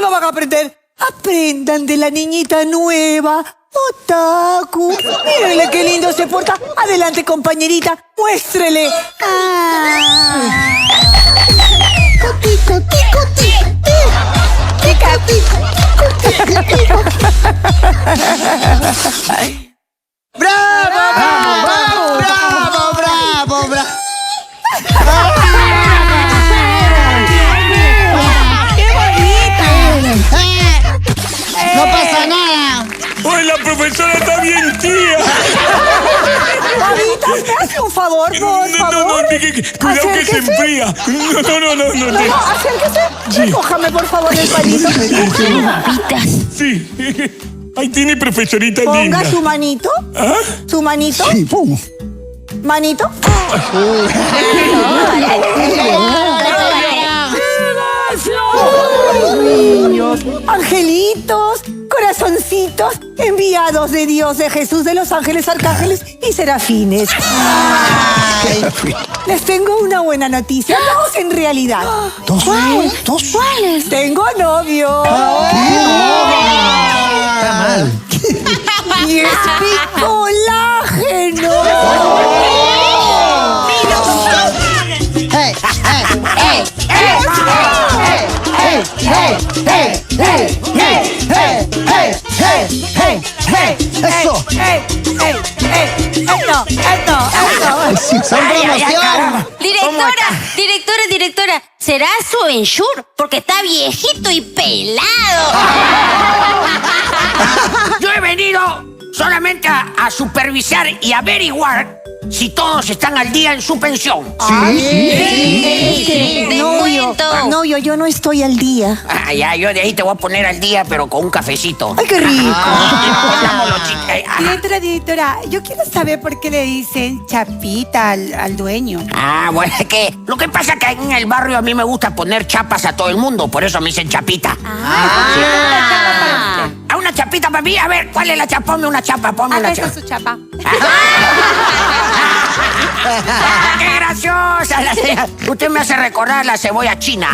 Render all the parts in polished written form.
no van a aprender? Aprendan de la niñita nueva, Otaku. Mírenle qué lindo se porta. Adelante, compañerita, muéstrele. Tico, tico, tico, tico, tico, tico. ¡Bravo, bravo, bravo, bravo, bravo! ¡Qué bonita! ¡No pasa nada! ¡Uy, la profesora está bien tía! Pavitas, ¿me hace un favor, por favor? No, cuidado que se enfría. No, acérquese. Recójame, por favor, el palito. Sí. Ahí tiene profesorita Ponga linda. su manito. ¿Ah? ¿Su manito? Sí, pum. ¿Manito? Niños, angelitos, corazoncitos, enviados de Dios, de Jesús, de los ángeles, arcángeles y serafines. Les tengo una buena noticia. Dos en realidad. ¿Dos? ¿Cuáles? Tengo novio. Está mal. Y es mi colágeno. ¡Hey, hey, ¡Eso! ¡Sí, son promoción! Directora, será su ensure porque está viejito y pelado. Yo he venido solamente a supervisar y averiguar si todos están al día en su pensión. Novio, yo no estoy al día. Yo de ahí te voy a poner al día, pero con un cafecito. ¡Ay, qué rico! Directora, yo quiero saber por qué le dicen chapita al dueño. Bueno, es que lo que pasa es que en el barrio a mí me gusta poner chapas a todo el mundo, por eso me dicen chapita. ¿A una chapita para mí? A ver, ¿cuál es la chapa? Ponme una chapa, ponme una chapa. Esa es su chapa. ¡Qué graciosa! Usted me hace recordar la cebolla china.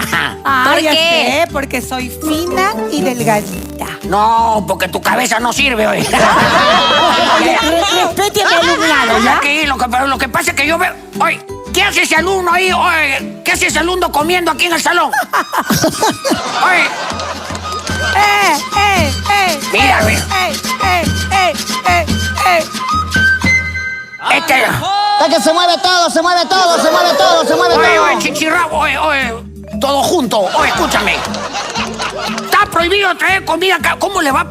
¿Por qué? Porque soy fina y delgadita. No, porque tu cabeza no sirve hoy. Respete a mi alumnado, ¿ya? Aquí, lo que pasa es que yo veo... Oye, ¿qué hace ese alumno ahí? Oye, ¿qué hace ese alumno comiendo aquí en el salón? Oye, mira. Es que se mueve todo, se mueve todo, se mueve todo, se mueve todo. Oye, chichirrabo, oye, todo junto. Oye, escúchame. Está prohibido traer comida acá. ¿Cómo le va a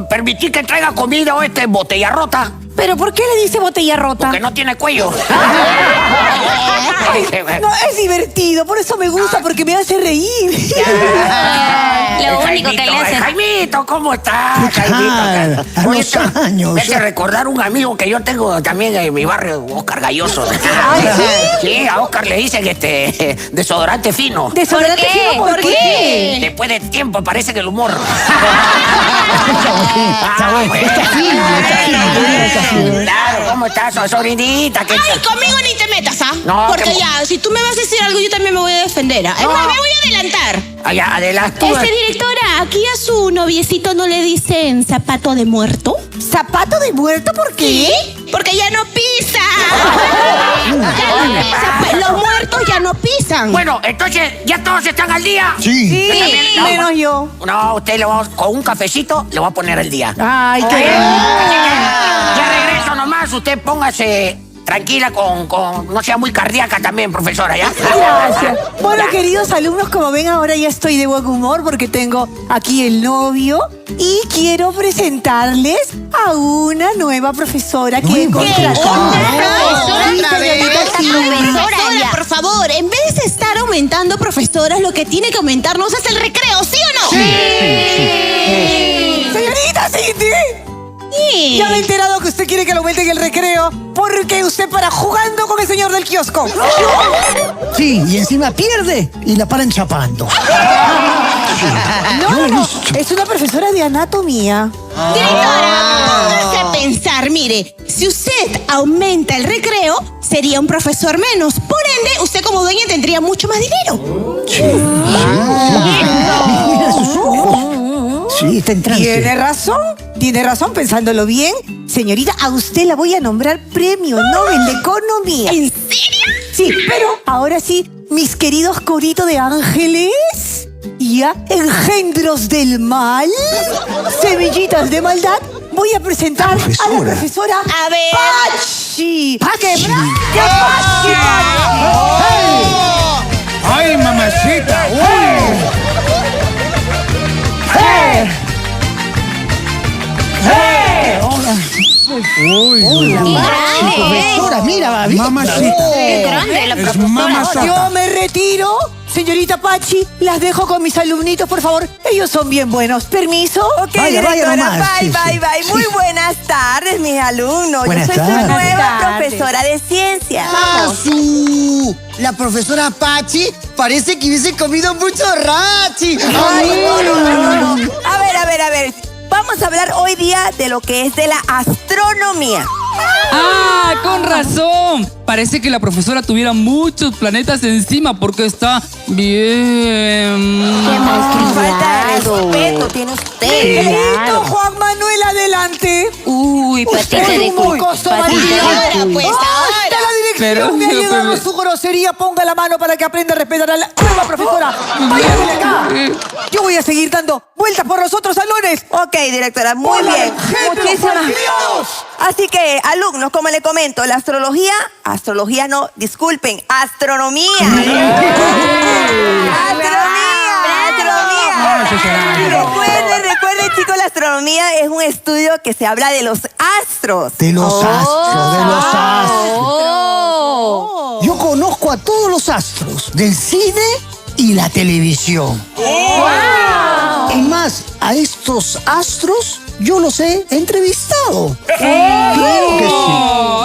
permitir que traiga comida o botella rota? ¿Pero por qué le dice botella rota? Porque no tiene cuello. No, es divertido, por eso me gusta, porque me hace reír. Lo único que le hace. Jaimito, ¿cómo estás? ¿Qué tal? A Oye, los años. Me hace recordar un amigo que yo tengo también en mi barrio, Oscar Galloso. Sí, a Oscar le dicen desodorante fino. ¿Desodorante fino? ¿Por qué? Después de tiempo parece que el humor. Está fino. Claro, ¿cómo estás, sobrinita? Ay, conmigo ni te metas, ¿ah? No, porque ya, si tú me vas a decir algo, yo también me voy a defender. Es más, me voy a adelantar. Ya, adelante. Directora, ¿aquí a su noviecito no le dicen zapato de muerto? ¿Zapato de muerto? ¿Por qué? Porque ya no pisa. Los muertos ya no pisan. Bueno, entonces, ¿ya todos están al día? Sí. No, Menos yo. No, usted le vamos, con un cafecito le voy a poner al día. Ay, qué... Ya regreso nomás, usted póngase tranquila no sea muy cardíaca también, profesora, ¿ya? Gracias. Bueno, queridos alumnos, como ven, ahora ya estoy de buen humor porque tengo aquí el novio y quiero presentarles a una nueva profesora que he contratado. Profesora, por favor, en vez de estar aumentando profesoras, lo que tiene que aumentarnos es el recreo, ¿sí o no? Sí. Señorita Cindy. Sí. Ya me he enterado que usted quiere que lo aumenten el recreo porque usted para jugando con el señor del kiosco. Sí, y encima pierde y la paran chapando. No, es una profesora de anatomía. Directora, póngase a pensar, mire, si usted aumenta el recreo, sería un profesor menos. Por ende, usted como dueña tendría mucho más dinero. Mira sus ojos. Sí, está en trance. Tiene razón, pensándolo bien. Señorita, a usted la voy a nombrar Premio Nobel de Economía. ¿En serio? Sí, pero ahora sí, mis queridos coritos de ángeles, ya, engendros del mal, semillitas de maldad, voy a presentar a la profesora A ver. Pachi. ¡Qué Pachi! ¡Ay, mamacita! Profesora, mira, Babi. Mamacita. Qué grande la Es profesora. mamacita. Yo me retiro. Señorita Pachi, las dejo con mis alumnitos, por favor. Ellos son bien buenos. ¿Permiso? Ok, Vaya, vaya directora, nomás, bye, sí, bye, sí. bye. Muy buenas tardes, mis alumnos. Buenas Yo soy tardes. su nueva Buenas tardes. profesora de ciencias. ¡Asu! La profesora Pachi parece que hubiese comido mucho rachi. Ay, no. A ver. Vamos a hablar hoy día de lo que es de la astronomía. ¡Ah, con razón! Parece que la profesora tuviera muchos planetas encima porque está bien. Qué Falta de malcriado. respeto tiene usted. Miguelito, Juan Manuel, adelante. Uy, patita de Es muy culo. costo, Patita María. de Ahora, culo. pues, ¡Hasta la dirección! Pero me ha no, llegado pero- su grosería. Ponga la mano para que aprenda a respetar a la nueva profesora. ¡Váyase de acá! Yo voy a seguir dando vueltas por los otros salones. Ok, directora, muy ¡Hola, bien. gente, Muchísimas. malcriados! Así que, alumnos, como le comento, la astrología no, disculpen, astronomía. Recuerden, chicos, la astronomía es un estudio que se habla de los astros. De los astros, de los astros. Oh. Yo conozco a todos los astros del cine y la televisión. Es más, a estos astros yo los he entrevistado. Claro que sí.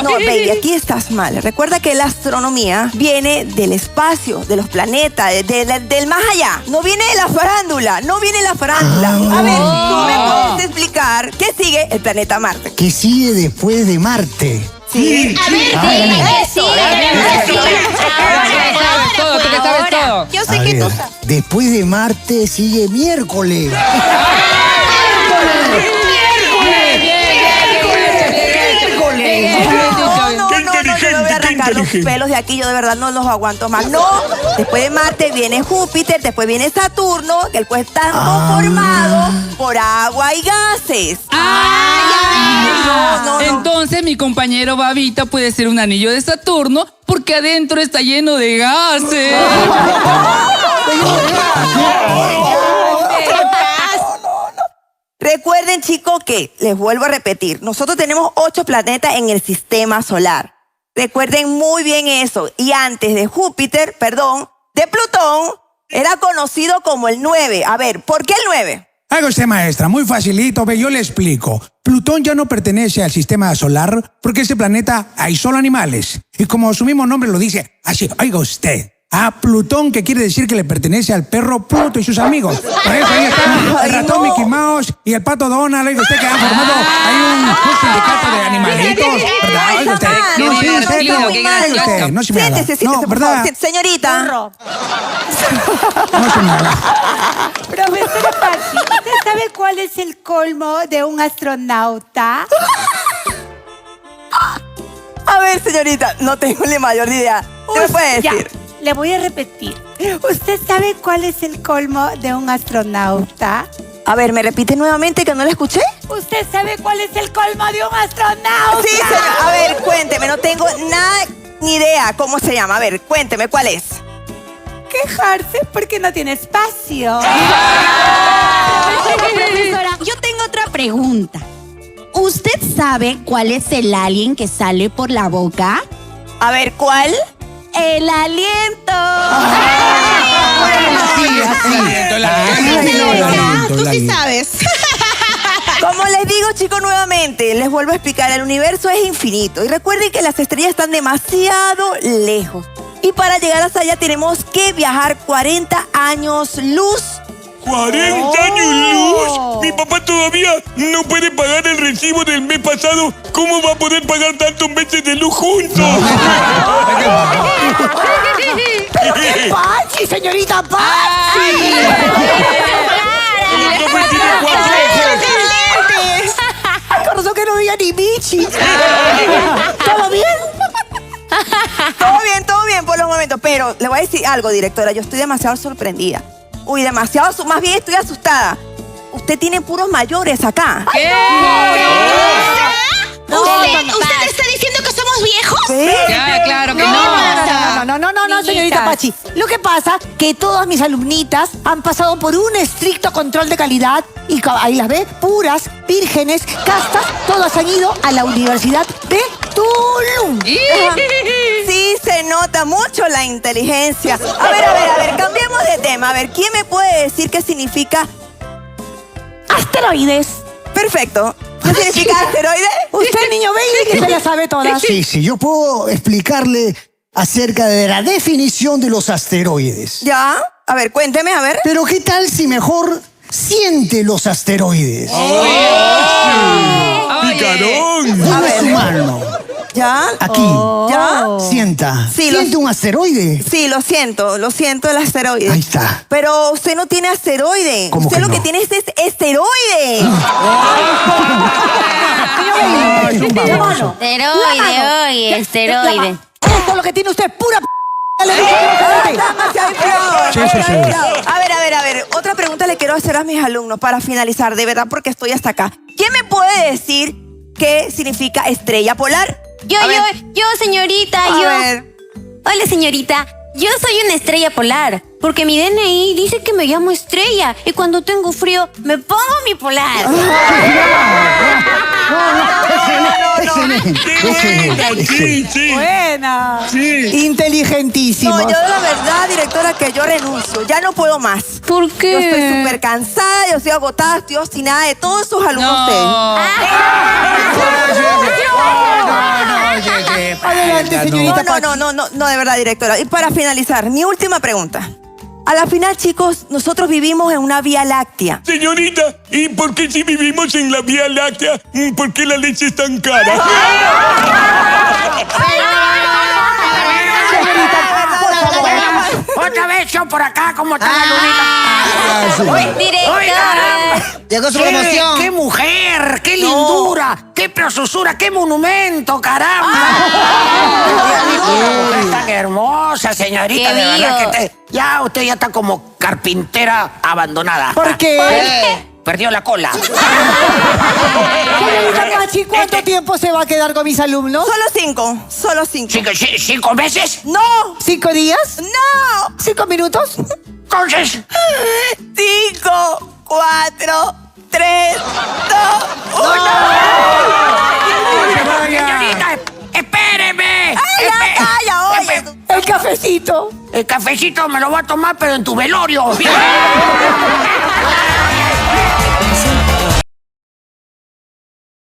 No, baby, aquí estás mal. Recuerda que la astronomía viene del espacio, de los planetas, del más allá. No viene de la farándula, no viene de la farándula. A ver, tú me puedes explicar qué sigue el planeta Marte. ¿Qué sigue después de Marte? Sí. A ver, dime que sí. Sabes todo, tú que sabes todo. Yo A sé que ver, tú sabes. después de Marte sigue miércoles. No, Qué yo me voy a inteligente, arrancar qué los inteligente. pelos de aquí, yo de verdad no los aguanto más. No, después de Marte viene Júpiter, después viene Saturno, que el cuerpo está conformado por agua y gases. No. Entonces mi compañero Babita puede ser un anillo de Saturno porque adentro está lleno de gases. Recuerden, chicos, que les vuelvo a repetir, nosotros tenemos 8 planetas en el sistema solar. Recuerden muy bien eso. Y antes de Júpiter, de Plutón, era conocido como el 9. A ver, ¿por qué el 9? Haga usted, maestra, muy facilito, ve, yo le explico. Plutón ya no pertenece al sistema solar porque ese planeta hay solo animales. Y como su mismo nombre lo dice, así, oiga usted, a Plutón, que quiere decir que le pertenece al perro Pluto y sus amigos. Por eso ahí está el ratón no. Mickey Mouse y el pato Donald, oiga usted, que han formado ahí un sindicato de animalitos, ¿verdad? Oiga usted. No, Sí, no, en serio, no, oiga mal. usted, no se me haga. Siéntese, No, por ¿verdad? favor. Señorita. No se me haga. Profesora Pachi, ¿usted sabe cuál es el colmo de un astronauta? A ver, señorita, no tengo ni mayor idea. ¿Qué me puede decir? Le voy a repetir. ¿Usted sabe cuál es el colmo de un astronauta? A ver, ¿me repite nuevamente que no la escuché? ¿Usted sabe cuál es el colmo de un astronauta? Sí, señor. A ver, cuénteme, no tengo nada ni idea cómo se llama. A ver, cuénteme, ¿cuál es? Quejarse porque no tiene espacio. Profesora, yo tengo otra pregunta. ¿Usted sabe cuál es el alien que sale por la boca? A ver, ¿cuál? El aliento. Tú sí sabes. Como les digo, chicos, nuevamente, les vuelvo a explicar, el universo es infinito. Y recuerden que las estrellas están demasiado lejos. Y para llegar hasta allá tenemos que viajar 40 años luz. ¡40 años luz! Mi papá todavía no puede pagar el recibo del mes pasado. ¿Cómo va a poder pagar tantos meses de luz juntos? ¡Pero qué Pachi, señorita Pachi! El profe tiene 4 poquito, pero le voy a decir algo, directora. Yo estoy demasiado sorprendida. Uy, más bien estoy asustada. Usted tiene puros mayores acá. ¿Qué? ¿Usted está diciendo que somos viejos? Ya, claro que no. No, señorita Pachi. Lo que pasa que todas mis alumnitas han pasado por un estricto control de calidad y ahí las ve, puras, vírgenes, castas, todas han ido a la Universidad de Tulum. Sí, se nota mucho la inteligencia. A ver, cambiemos de tema. A ver, ¿quién me puede decir qué significa Asteroides. perfecto? ¿Qué significa asteroide? Usted, niño baby, que se la sabe todas. Sí, yo puedo explicarle acerca de la definición de los asteroides. Ya, a ver, cuénteme, a ver. Pero ¿qué tal si mejor siente los asteroides? ¡Picarón! Dame su mano. ¿Ya? Aquí. ¿Ya? Sienta. Sí, ¿Siente un asteroide? Sí, lo siento el asteroide. Ahí está. Pero usted no tiene asteroide. ¿Cómo Usted que lo no? que tiene es esteroide. Esteroide. Esto es lo que tiene usted, pura Demasiado inflado, Sí. demasiado inflado. A ver, otra pregunta le quiero hacer a mis alumnos para finalizar, de verdad, porque estoy hasta acá. ¿Quién me puede decir qué significa estrella polar? Yo, señorita, A ver. Hola, señorita. Yo soy una estrella polar, porque mi DNI dice que me llamo Estrella y cuando tengo frío me pongo mi polar. Sí. buena. Sí. Inteligentísimo. No, yo la verdad, directora, que yo renuncio. Ya no puedo más. ¿Por qué? Yo estoy súper cansada, yo estoy agotada, estoy obstinada de todos sus alumnos. Adelante, señorita Pachi. No, de verdad, directora. Y para finalizar, mi última pregunta. A la final, chicos, nosotros vivimos en una vía láctea. Señorita, ¿y por qué si vivimos en la Vía Láctea, por qué la leche es tan cara? Otra vez yo por acá, ¿cómo está la lunita? Directora. Llegó su ¿Qué, promoción. ¡Qué mujer! ¡Qué lindura! ¡Qué preciosura! ¡Qué monumento, caramba! Es tan hermosa, señorita, Qué de verdad bello. que ya usted ya está como carpintera abandonada. ¿Por qué? Perdió la cola. Señorita Pachi, ¿cuánto tiempo se va a quedar con mis alumnos? Solo cinco. ¿Cinco meses? ¡No! 5 días? ¡No! 5 minutos. Entonces, 5, 4, 3, 2, 1. señorita, espéreme. ¡Calla, oye! El cafecito. El cafecito me lo voy a tomar, pero en tu velorio.